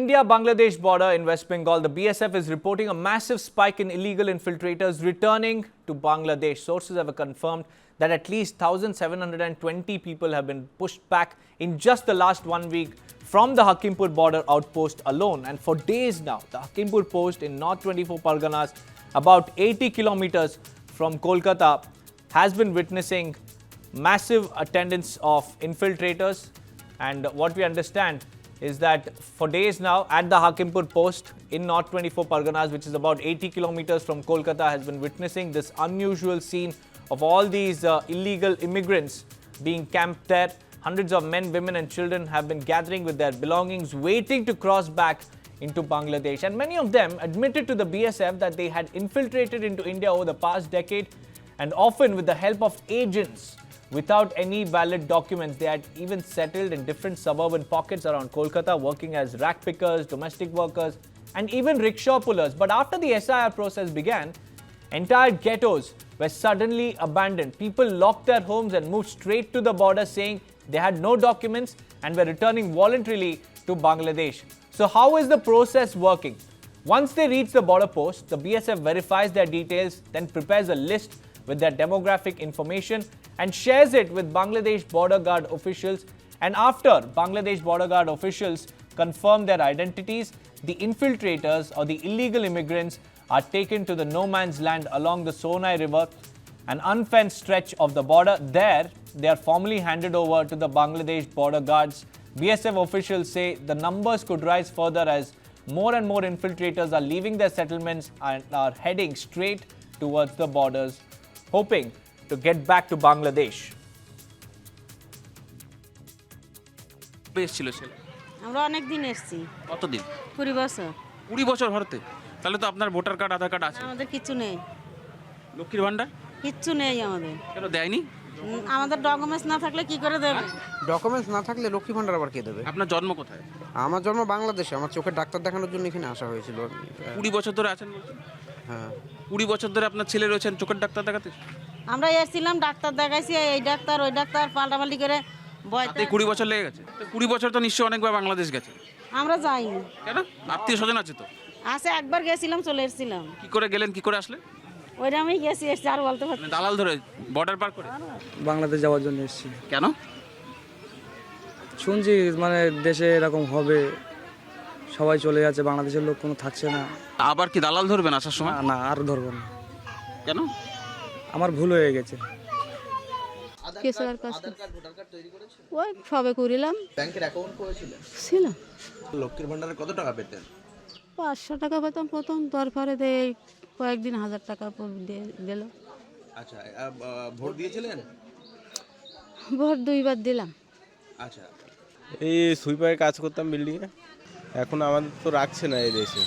India-Bangladesh border in West Bengal, the BSF is reporting a massive spike in illegal infiltrators returning to Bangladesh. Sources have confirmed that at least 1,720 people have been pushed back in just the last 1 week from the Hakimpur border outpost alone. And for days now, the Hakimpur post in North 24 Parganas, about 80 kilometers from Kolkata, has been witnessing massive attendance of infiltrators. And what we understand is that for days now at the Hakimpur post in North 24 Parganas, which is about 80 kilometers from Kolkata, has been witnessing this unusual scene of all these illegal immigrants being camped there. Hundreds of men, women and children have been gathering with their belongings, waiting to cross back into Bangladesh. And many of them admitted to the BSF that they had infiltrated into India over the past decade, and often with the help of agents. Without any valid documents, they had even settled in different suburban pockets around Kolkata, working as rack pickers, domestic workers, and even rickshaw pullers. But after the SIR process began, entire ghettos were suddenly abandoned. People locked their homes and moved straight to the border, saying they had no documents and were returning voluntarily to Bangladesh. So how is the process working? Once they reach the border post, the BSF verifies their details, then prepares a list with their demographic information and shares it with Bangladesh border guard officials. And after Bangladesh border guard officials confirm their identities, the infiltrators or the illegal immigrants are taken to the no man's land along the Sonai River, an unfenced stretch of the border. There, they are formally handed over to the Bangladesh border guards. BSF officials say the numbers could rise further as more and more infiltrators are leaving their settlements and are heading straight towards the borders, hoping to get back to Bangladesh. আমরা অনেক দিন এসেছি। কতদিন? 20 বছর। 20 বছর হতে? তাহলে তো আপনার ভোটার কার্ড, আধার কার্ড আছে। আমাদের কিছু নেই। লক্ষ্মীর ভান্ডার? কিছু নেই আমাদের। কেন দেয়নি? আমাদের ডকুমেন্টস না থাকলে কি করে দেবে? ডকুমেন্টস না থাকলে লক্ষ্মী ভান্ডার আবার কে দেবে? আপনার জন্ম কোথায়? আমার জন্ম বাংলাদেশে। আমার চোখের ডাক্তার দেখানোর জন্য এখানে আসা হয়েছিল। 20 বছর ধরে আছেন বলছেন? হ্যাঁ। 20 বছর ধরে আপনার ছেলে রয়েছেন চোখের ডাক্তার দেখাতে? আমরা এসেছিলাম, ডাক্তার দেখাইছি, এই ডাক্তার ওই ডাক্তার পাল্টাপাল্টি করে তাতে 20 বছর লেগে গেছে। 20 বছর তো নিশ্চয়ই অনেকবার বাংলাদেশ গেছে। আমরা যাইনি। কেন? আত্মীয় স্বজন আছে তো? আছে, একবার গেছিলাম, চলে এসেছিলাম। কি করে গেলেন, কি করে আসলেন? ওইরকমই গেছি, এসে আর বলতে পারছি। দালাল ধরে বর্ডার পার করে? বাংলাদেশ যাওয়ার জন্য এসেছি। কেন? শুনছি মানে দেশে এরকম হবে, সবাই চলে যাচ্ছে, বাংলাদেশের লোক কোনো থাকছে না। আবার কি দালাল ধরবেন আসার সময়? না, আর ধরবো না। কেন? আমার ভুল হয়ে গেছে। ওই সবে করিলাম। ব্যাংকের অ্যাকাউন্ট করেছিলেন? ছিল। লক্ষ্মীর ভান্ডারে কত টাকা পেতেন? 500 টাকা পেতাম প্রথম, তারপরে কয়েকদিন 1000 টাকা দিল। আচ্ছা, ভোট দিয়েছিলেন? ভোট 2 বার দিলাম। আচ্ছা, এই সুইপারে কাজ করতাম বিল্ডিংয়ে। এখন আমাদের তো রাখছে না এই দেশে।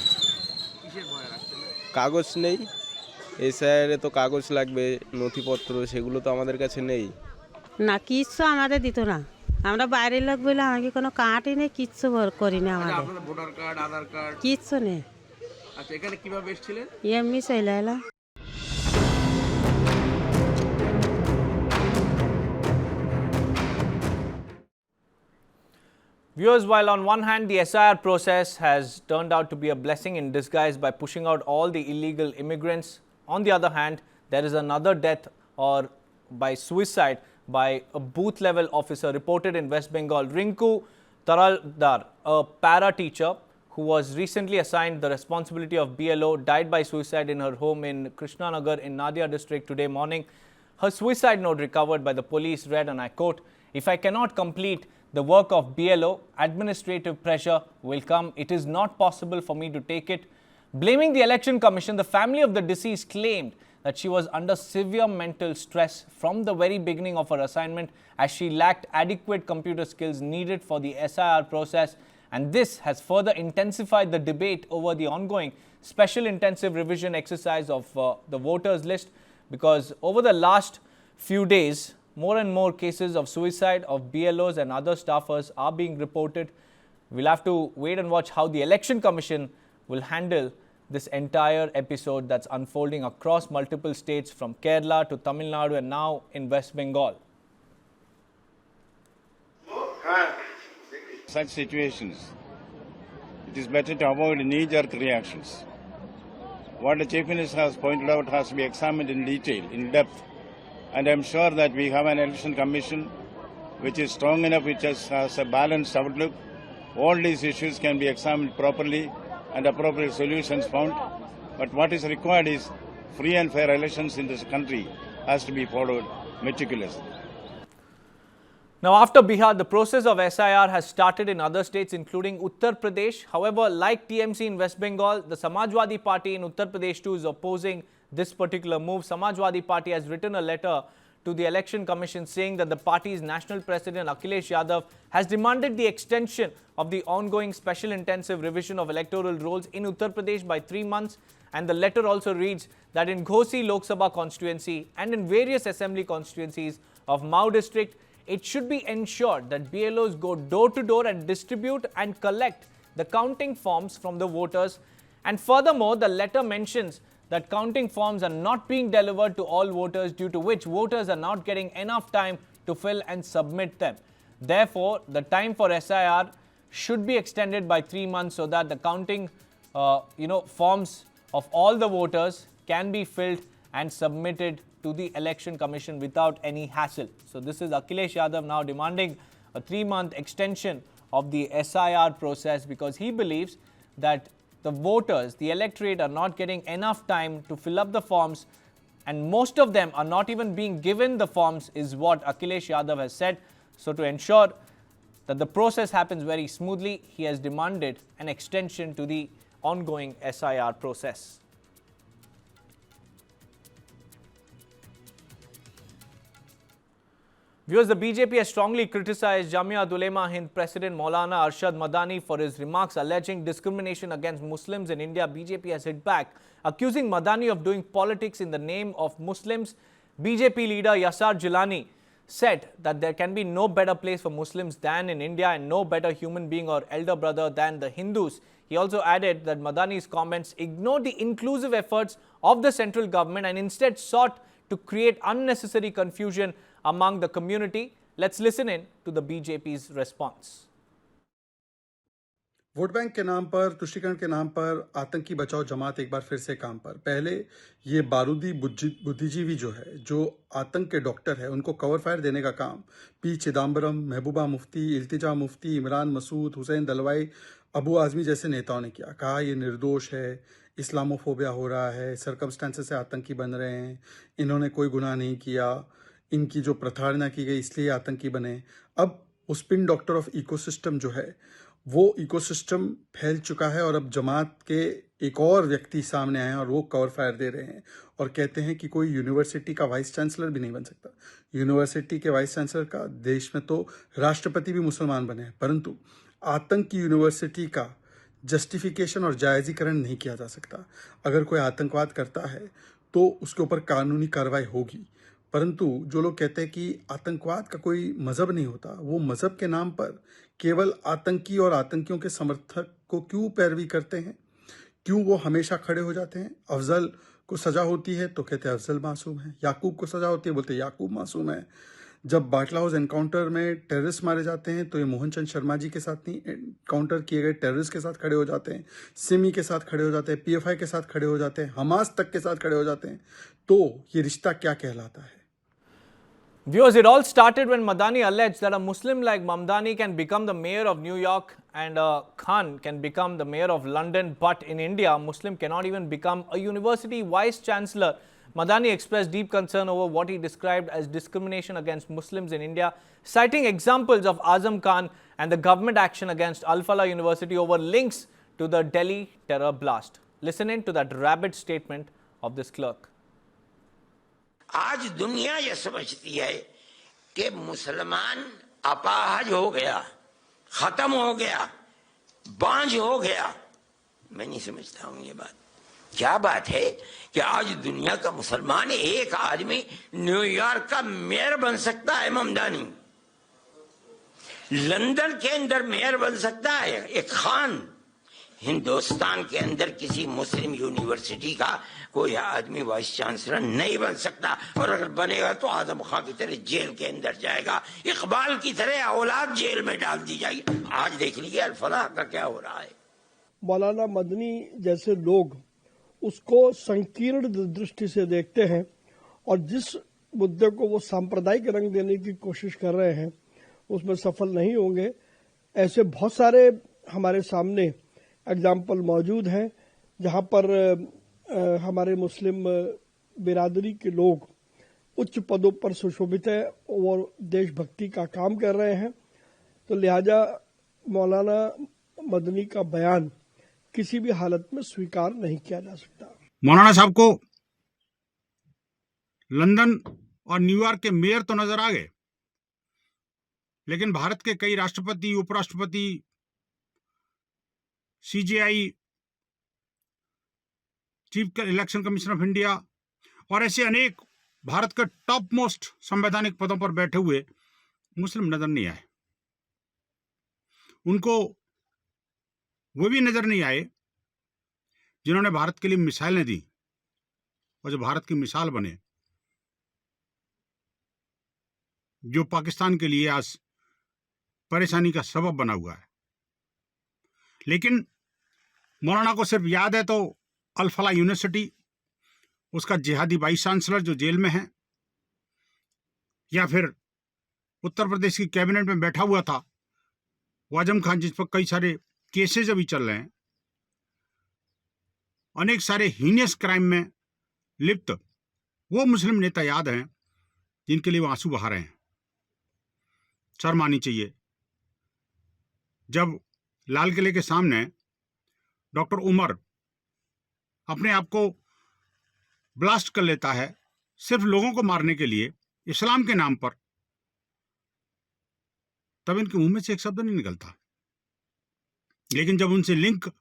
কিসের ভয় রাখছেন না? কাগজ নেই, এসআইআরে তো কাগজ লাগবে, নথিপত্র, সেগুলো তো আমাদের কাছে নেই। না, কিচ্ছু আমাদের দিত না। আমরা বাইরের লোক বলে আমাকে কোনো কার্ডই নেই, কিচ্ছু করি না আমাদের। আপনাদের ভোটার কার্ড, আধার কার্ড কিচ্ছু নেই। আচ্ছা, এখানে কিভাবে এসেছিলেন? এমনি চলে এলাম। Viewers, while on one hand the SIR process has turned out to be a blessing in disguise by pushing out all the illegal immigrants, on the other hand there is another death or by suicide by a booth level officer reported in West Bengal. Rinku Tarafdar, a para teacher who was recently assigned the responsibility of BLO, died by suicide in her home in Krishnanagar in Nadia district today morning. Her suicide note recovered by the police read, and I quote, "If I cannot complete the work of BLO, administrative pressure will come. It is not possible for me to take it." Blaming the Election Commission, the family of the deceased claimed that she was under severe mental stress from the very beginning of her assignment, as she lacked adequate computer skills needed for the SIR process. And this has further intensified the debate over the ongoing special intensive revision exercise of the voters list, because over the last few days, more and more cases of suicide of BLOs and other staffers are being reported. We'll have to wait and watch how the Election Commission will handle this entire episode that's unfolding across multiple states from Kerala to Tamil Nadu and now in West Bengal. Such situations, it is better to avoid knee-jerk reactions. What the Chief Minister has pointed out has to be examined in detail, in depth, and I'm sure that we have an election commission which is strong enough, which has a balanced outlook. All these issues can be examined properly and appropriate solutions found. But what is required is free and fair elections in this country has to be followed meticulously. Now, after Bihar, the process of SIR has started in other states, including Uttar Pradesh. However, like TMC in West Bengal, the Samajwadi Party in Uttar Pradesh too is opposing this particular move. Samajwadi Party has written a letter to the Election Commission saying that the party's national president Akhilesh Yadav has demanded the extension of the ongoing special intensive revision of electoral rolls in Uttar Pradesh by 3 months. And the letter also reads that in Ghosi Lok Sabha constituency and in various assembly constituencies of Mau district, it should be ensured that BLOs go door to door and distribute and collect the counting forms from the voters. And furthermore, the letter mentions that counting forms are not being delivered to all voters, due to which voters are not getting enough time to fill and submit them. Therefore, the time for SIR should be extended by 3 months so that the counting forms of all the voters can be filled and submitted to the Election Commission without any hassle. So this is Akhilesh Yadav now demanding a 3-month extension of the SIR process because he believes that the voters, the electorate, are not getting enough time to fill up the forms, and most of them are not even being given the forms, is what Akhilesh Yadav has said. So to ensure that the process happens very smoothly, he has demanded an extension to the ongoing SIR process. Viewers, the BJP has strongly criticized Jamia Ulema Hind President Maulana Arshad Madani for his remarks alleging discrimination against Muslims in India. BJP has hit back, accusing Madani of doing politics in the name of Muslims. BJP leader Yasar Jilani said that there can be no better place for Muslims than in India and no better human being or elder brother than the Hindus. He also added that Madani's comments ignored the inclusive efforts of the central government and instead sought to create unnecessary confusion among the community. Let's listen in to the BJP's response. Vote bank के नाम पर, तुष्टीकरण के नाम पर आतंकी बचाओ जमात एक बार फिर से काम पर। पहले ये बारूदी बुद्धिजीवी जो है, जो आतंक के डॉक्टर है, उनको कवर फायर देने का काम पी चिदम्बरम, महबूबा मुफ्ती, इल्तिजा मुफ्ती, इमरान मसूद, हुसैन दलवाई, अबू आजमी जैसे नेताओं ने किया। कहा ये निर्दोष है, इस्लामोफोबिया हो रहा है, सर्कमस्टेंसेस से आतंकी बन रहे हैं, इन्होंने कोई गुनाह नहीं किया, इनकी जो प्रताड़ना की गई इसलिए आतंकी बने। अब वो स्पिन डॉक्टर ऑफ इकोसिस्टम जो है, वो इकोसिस्टम फैल चुका है और अब जमात के एक और व्यक्ति सामने आए हैं और वो कवर फायर दे रहे हैं और कहते हैं कि कोई यूनिवर्सिटी का वाइस चांसलर भी नहीं बन सकता। यूनिवर्सिटी के वाइस चांसलर का देश में तो राष्ट्रपति भी मुसलमान बने हैं, परंतु आतंक की यूनिवर्सिटी का जस्टिफिकेशन और जायजीकरण नहीं किया जा सकता। अगर कोई आतंकवाद करता है तो उसके ऊपर कानूनी कार्रवाई होगी, परंतु जो लोग कहते हैं कि आतंकवाद का कोई मजहब नहीं होता, वो मजहब के नाम पर केवल आतंकी और आतंकियों के समर्थक को क्यों पैरवी करते हैं, क्यों वो हमेशा खड़े हो जाते हैं। अफजल को सजा होती है तो कहते हैं अफजल मासूम है, याकूब को सजा होती है बोलते याकूब मासूम है। जब बाटला हाउस एनकाउंटर में टेररिस्ट मारे जाते हैं तो ये मोहन चंद शर्मा जी के साथ नहीं, एनकाउंटर किए गए टेररिस्ट के साथ खड़े हो जाते हैं, सिमी के साथ खड़े हो जाते हैं, पीएफआई के साथ खड़े हो जाते हैं, हमास तक के साथ खड़े हो जाते हैं। तो ये रिश्ता क्या कहलाता है? Viewers, it all started when Madani alleged that a Muslim like Mamdani can become the mayor of New York and Khan can become the mayor of London. But in India, a Muslim cannot even become a university vice chancellor. Madani expressed deep concern over what he described as discrimination against Muslims in India, citing examples of Azam Khan and the government action against Al-Falah University over links to the Delhi terror blast. Listen in to that rabid statement of this clerk. आज दुनिया ये समझती है कि मुसलमान अपाहज हो गया, खत्म हो गया, बांझ हो गया। मैं नहीं समझता हूं ये बात। क्या बात है कि आज दुनिया का मुसलमान एक आदमी न्यूयॉर्क का मेयर बन सकता है, ममदानी लंदन के अंदर मेयर बन सकता है, एक खान हिंदुस्तान के अंदर किसी मुस्लिम यूनिवर्सिटी का कोई आदमी वाइस चांसलर नहीं बन सकता, और अगर बनेगा तो आजम खां की तरह जेल के अंदर जाएगा, इकबाल की तरह औलाद जेल में डाल दी जाएगी। आज देख लीजिए अल-फलाह का क्या हो रहा है। मौलाना मदनी जैसे लोग उसको संकीर्ण दृष्टि से देखते हैं और जिस मुद्दे को वो सांप्रदायिक रंग देने की कोशिश कर रहे हैं उसमें सफल नहीं होंगे। ऐसे बहुत सारे हमारे सामने एग्जाम्पल मौजूद हैं जहां पर हमारे मुस्लिम बिरादरी के लोग उच्च पदों पर सुशोभित है और देशभक्ति का काम कर रहे हैं। तो लिहाजा मौलाना मदनी का बयान किसी भी हालत में स्वीकार नहीं किया जा सकता। मौलाना साहब को लंदन और न्यूयॉर्क के मेयर तो नजर आ गए, लेकिन भारत के कई राष्ट्रपति, उपराष्ट्रपति, CGI, chief election commissioner of India और ऐसे अनेक भारत के टॉप मोस्ट संवैधानिक पदों पर बैठे हुए मुस्लिम नजर नहीं आए। उनको वो भी नजर नहीं आए जिन्होंने भारत के लिए मिसाइलें दी और जो भारत की मिसाल बने, जो पाकिस्तान के लिए आज परेशानी का सबब बना हुआ है। लेकिन मौलाना को सिर्फ याद है तो अल-फला यूनिवर्सिटी, उसका जिहादी वाइस चांसलर जो जेल में है, या फिर उत्तर प्रदेश की कैबिनेट में बैठा हुआ था वो आजम खान जिस पर कई सारे केसेस अभी चल रहे हैं, अनेक सारे हीनियस क्राइम में लिप्त वो मुस्लिम नेता याद हैं जिनके लिए वो आंसू बहा रहे हैं। शर्म आनी चाहिए जब लाल किले के सामने डॉक्टर उमर अपने आप को ब्लास्ट कर लेता है सिर्फ लोगों को मारने के लिए, इस्लाम के नाम पर, तब इनके मुंह में से एक शब्द नहीं निकलता। लेकिन जब उनसे लिंक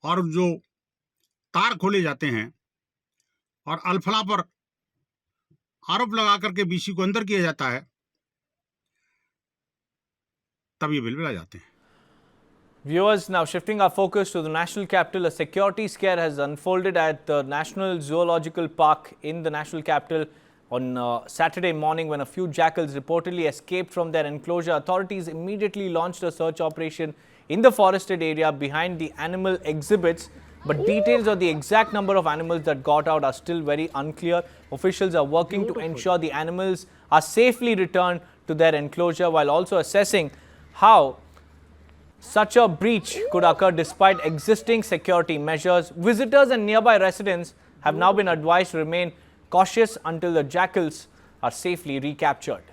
और जो तार खोले जाते हैं और अल-फला पर आरोप लगा करके बीसी को अंदर किया जाता है, तब ये बिलबिला जाते हैं। Viewers, now shifting our focus to the national capital, a security scare has unfolded at the National Zoological Park in the national capital on Saturday morning when a few jackals reportedly escaped from their enclosure. Authorities immediately launched a search operation in the forested area behind the animal exhibits, but details of the exact number of animals that got out are still very unclear. Officials are working to ensure the animals are safely returned to their enclosure while also assessing how such a breach could occur despite existing security measures. Visitors and nearby residents have now been advised to remain cautious until the jackals are safely recaptured.